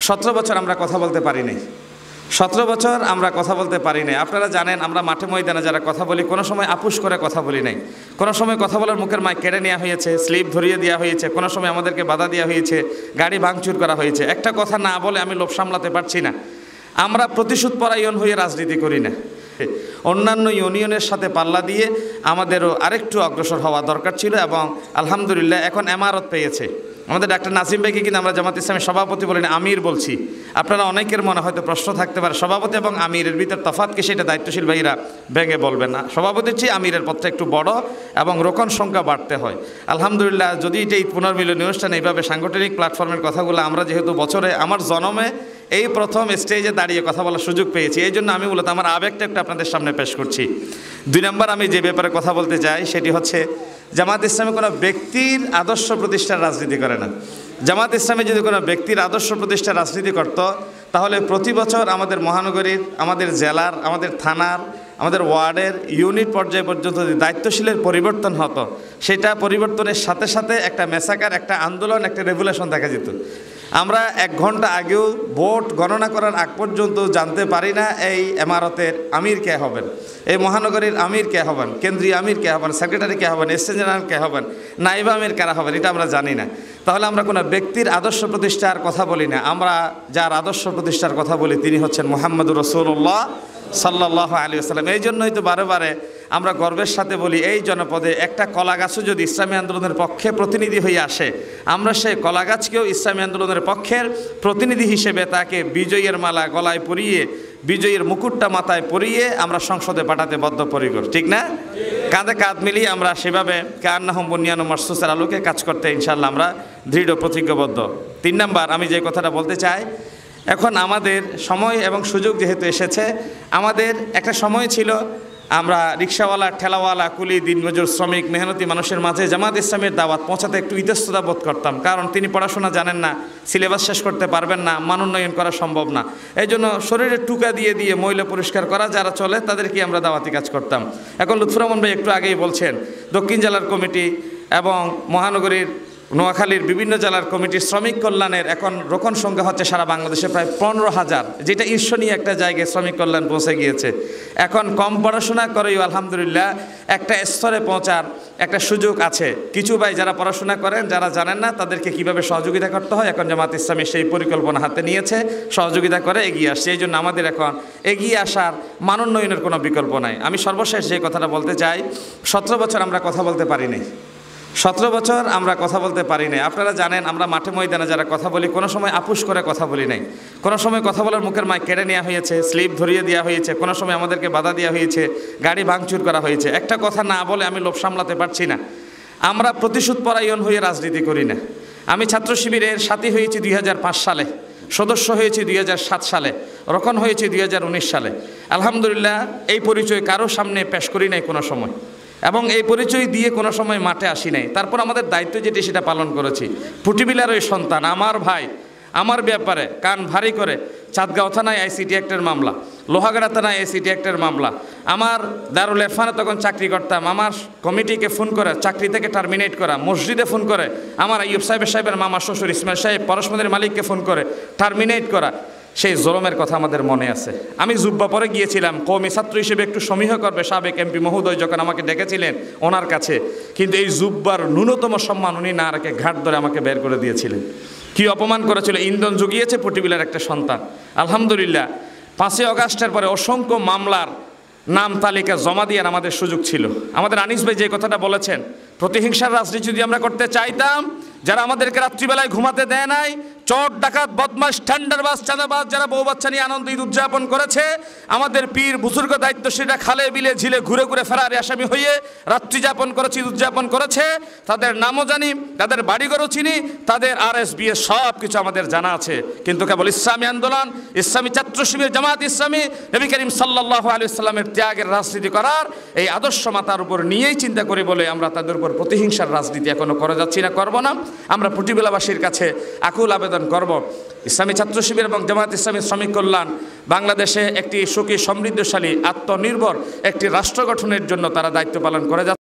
17 বছর আমরা কথা বলতে পারি নাই। 17 বছর আমরা কথা বলতে পারি নাই। আপনারা জানেন আমরা মাঠে ময়দানে যারা কথা বলি কোনো সময় আপুস করে কথা বলি নাই। কোনো সময় কথা বলার মুখের মাইক কেড়ে নেওয়া হয়েছে, স্লিপ ধরিয়ে দেওয়া হয়েছে, কোনো সময় আমাদেরকে বাধা দেওয়া হয়েছে, গাড়ি ভাঙচুর করা হয়েছে। একটা কথা না বলে আমি লোভ সামলাতে পারছি না। আমরা প্রতিশোধ পরায়ণ হয়ে রাজনীতি করি না। অন্যান্য ইউনিয়নের সাথে পাল্লা দিয়ে আমাদেরও আরেকটু অগ্রসর হওয়া দরকার ছিল এবং আলহামদুলিল্লাহ এখন এমারত পেয়েছে। আমাদের ডাক্তার নাসিম ভাইকে কিন্তু আমরা জামাত ইসলামের সভাপতি বলি না, আমির বলছি। আপনারা অনেকের মনে হয়তো প্রশ্ন থাকতে পারে সভাপতি এবং আমিরের ভিতর তফাৎ কি, সেটা দায়িত্বশীল ভাইরা ভেঙে বলবেন না। সভাপতির চেয়ে আমিরের পদটা একটু বড় এবং রোকন সংখ্যা বাড়তে হয়। আলহামদুলিল্লাহ যদি এই পুনর্মিলনী অনুষ্ঠান এইভাবে সাংগঠনিক প্ল্যাটফর্মের কথাগুলো আমরা যেহেতু বছরে আমার জন্মে এই প্রথম স্টেজে দাঁড়িয়ে কথা বলার সুযোগ পেয়েছি, এই জন্য আমি মূলত আমার আবেগটা একটু আপনাদের সামনে পেশ করছি। 2 নম্বর আমি যে ব্যাপারে কথা বলতে চাই সেটি হচ্ছে জামাত ইসলামী কোনো ব্যক্তির আদর্শ প্রতিষ্ঠার রাজনীতি করে না। জামাত ইসলামী যদি কোনো ব্যক্তির আদর্শ প্রতিষ্ঠার রাজনীতি করত তাহলে প্রতি বছর আমাদের মহানগরীর, আমাদের জেলার, আমাদের থানার, আমাদের ওয়ার্ডের ইউনিট পর্যায় পর্যন্ত যদি দায়িত্বশীলের পরিবর্তন হতো, সেটা পরিবর্তনের সাথে সাথে একটা মেসাকার, একটা আন্দোলন, একটা রেভুলেশন দেখা যেত। আমরা 1 ঘন্টা আগেও ভোট গণনা করার আগ পর্যন্ত জানতে পারি না এই এমারতের আমির কে হবেন, এই মহানগরীর আমির কে হবেন, কেন্দ্রীয় আমির কে হবেন, সেক্রেটারি কে হবেন, এসএসজি জেনারেল কে হবেন, নাইবা আমির কারা হবেন, এটা আমরা জানি না। তাহলে আমরা কোনো ব্যক্তির আদর্শ প্রতিষ্ঠার কথা বলি না। আমরা যার আদর্শ প্রতিষ্ঠার কথা বলি তিনি হচ্ছেন মুহাম্মদুর রাসূলুল্লাহ সাল্লাল্লাহু আলাইহি ওয়াসাল্লাম। এই জন্যই তো বারে বারে আমরা গর্বের সাথে বলি এই জনপদে একটা কলাগাছও যদি ইসলামী আন্দোলনের পক্ষে প্রতিনিধি হয়ে আসে, আমরা সেই কলাগাছকেও ইসলামী আন্দোলনের পক্ষের প্রতিনিধি হিসেবে তাকে বিজয়ের মালা গলায় পরিয়ে, বিজয়ের মুকুটটা মাথায় পরিয়ে আমরা সংসদে পাঠাতে বদ্ধপরিকর, ঠিক না? কাঁধে কাঁধ মিলিয়ে আমরা সেভাবে কান্নাহুম বুনিয়ানুম মারসুসের আলোকে কাজ করতে ইনশাআল্লাহ আমরা দৃঢ় প্রতিজ্ঞাবদ্ধ। 3 নম্বর আমি যে কথাটা বলতে চাই, এখন আমাদের সময় এবং সুযোগ যেহেতু এসেছে, আমাদের একটা সময় ছিল আমরা রিক্সাওয়ালা, ঠেলাওয়ালা, কুলি, দিনমজুর, শ্রমিক, মেহনতি মানুষের মাঝে জামাত ইসলামের দাওয়াত পৌঁছাতে একটু ইতস্ততা বোধ করতাম। কারণ তিনি পড়াশোনা জানেন না, সিলেবাস শেষ করতে পারবেন না, মান উন্নয়ন করা সম্ভব না। এই জন্য শরীরের টুকা দিয়ে দিয়ে ময়লা পরিষ্কার করা যারা চলে তাদেরকে আমরা দাওয়াতি কাজ করতাম। এখন লুৎফুর রহমান ভাই একটু আগেই বলছেন দক্ষিণ জেলার কমিটি এবং মহানগরীর নোয়াখালীর বিভিন্ন জেলার কমিটির শ্রমিক কল্যাণের এখন রোকন সংখ্যা হচ্ছে সারা বাংলাদেশে প্রায় 15,000, যেটা ঈর্ষণীয় একটা জায়গায় শ্রমিক কল্যাণ পৌঁছে গিয়েছে। এখন কম পড়াশোনা করেও আলহামদুলিল্লাহ একটা স্তরে পৌঁছার একটা সুযোগ আছে। কিছু ভাই যারা পড়াশোনা করেন, যারা জানেন না তাদেরকে কিভাবে সহযোগিতা করতে হয়, এখন জামাত ইসলামী সেই পরিকল্পনা হাতে নিয়েছে, সহযোগিতা করে এগিয়ে আসছে। এই জন্য আমাদের এখন এগিয়ে আসার মান উন্নয়নের কোনো বিকল্প নাই। আমি সর্বশেষ যে কথাটা বলতে চাই, 17 বছর আমরা কথা বলতে পারি নাই। 17 বছর আমরা কথা বলতে পারি নাই। আপনারা জানেন আমরা মাঠে ময়দানে যারা কথা বলি কোনো সময় আপুস করে কথা বলি নাই। কোনো সময় কথা বলার মুখের মাইক কেড়ে নেওয়া হয়েছে, স্লিপ ধরিয়ে দেওয়া হয়েছে, কোনো সময় আমাদেরকে বাধা দেওয়া হয়েছে, গাড়ি ভাঙচুর করা হয়েছে। একটা কথা না বলে আমি লোভ সামলাতে পারছি না। আমরা প্রতিশোধ পরায়ণ হয়ে রাজনীতি করি না। আমি ছাত্র শিবিরের সাথী হয়েছি 2005 সালে, সদস্য হয়েছি 2007 সালে, রোকন হয়েছি 2019 সালে। আলহামদুলিল্লাহ এই পরিচয় কারো সামনে পেশ করি নাই কোনো সময়, এবং এই পরিচয় দিয়ে কোনো সময় মাঠে আসি নাই। তারপর আমাদের দায়িত্ব যেটি সেটা পালন করেছি। পুটিবিলার ওই সন্তান আমার ভাই আমার ব্যাপারে কান ভারী করে চাঁদগাঁও থানায় আইসিটি অ্যাক্টের মামলা, লোহাগাড়া থানায় আইসিটি অ্যাক্টের মামলা, আমার দারুল ইরফানে তখন চাকরি করতাম, আমার কমিটিকে ফোন করে চাকরি থেকে টার্মিনেট করা, মসজিদে ফোন করে আমার আইয়ুব সাহেবের মামা শ্বশুর ইসমাইল সাহেব পরশমন্দির মালিককে ফোন করে টার্মিনেট করা, সেই জুলুমের কথা আমাদের মনে আছে। আমি জুব্বা পরে গিয়েছিলাম কওমি ছাত্র হিসেবে একটু সমীহ করবে সাবেক এমপি মহোদয় যখন আমাকে ডেকেছিলেন ওনার কাছে, কিন্তু এই জুব্বার ন্যূনতম সম্মান উনি না রেখে ঘাট ধরে আমাকে বের করে দিয়েছিলেন। কি অপমান করেছিল, ইন্ধন জুগিয়েছে পুটিবিলার একটা সন্তান। আলহামদুলিল্লাহ 5ই আগস্টের পরে অসংখ্য মামলার নাম তালিকা জমা দিয়ে আমাদের সুযোগ ছিল। আমাদের আনিস ভাই যে কথাটা বলেছেন, প্রতিহিংসার রাজনীতি যদি আমরা করতে চাইতাম, যারা আমাদেরকে রাত্রিবেলায় ঘুমাতে দেয় নাই, চোর ডাকাত বদমাশ টেন্ডারবাজ চাঁদাবাজ যারা বউ বাচ্চা নিয়ে আনন্দ ঈদ উদযাপন করেছে, আমাদের পীর বুজুর্গ দায়িত্বশীলরা খালে বিলে ঝিলে ঘুরে ঘুরে ফেরারি আসামি হয়ে রাত্রি যাপন করেছে, ঈদ উদযাপন করেছে, তাদের নামও জানি, তাদের বাড়িঘরও চিনি, তাদের RSBS সব কিছু আমাদের জানা আছে। কিন্তু কেবল ইসলামী আন্দোলন, ইসলামী ছাত্র শিবির, জামাত ইসলামী, নবী করিম সাল্লাল্লাহু আলাইহি ওয়াসাল্লামের ত্যাগের রাজনীতি করার এই আদর্শ মাতার উপর নিয়েই চিন্তা করি বলে আমরা তাদের উপর প্রতিহিংসার রাজনীতি এখনো করে যাচ্ছি না, করব না। আমরা পুটিবিলাবাসীর কাছে আকুল আবেদন করব, ইসলামী ছাত্র শিবির এবং জামাত ইসলামী শ্রমিক কল্যাণ বাংলাদেশে একটি সুখী সমৃদ্ধশালী আত্মনির্ভর একটি রাষ্ট্র গঠনের জন্য তারা দায়িত্ব পালন করে যাচ্ছে।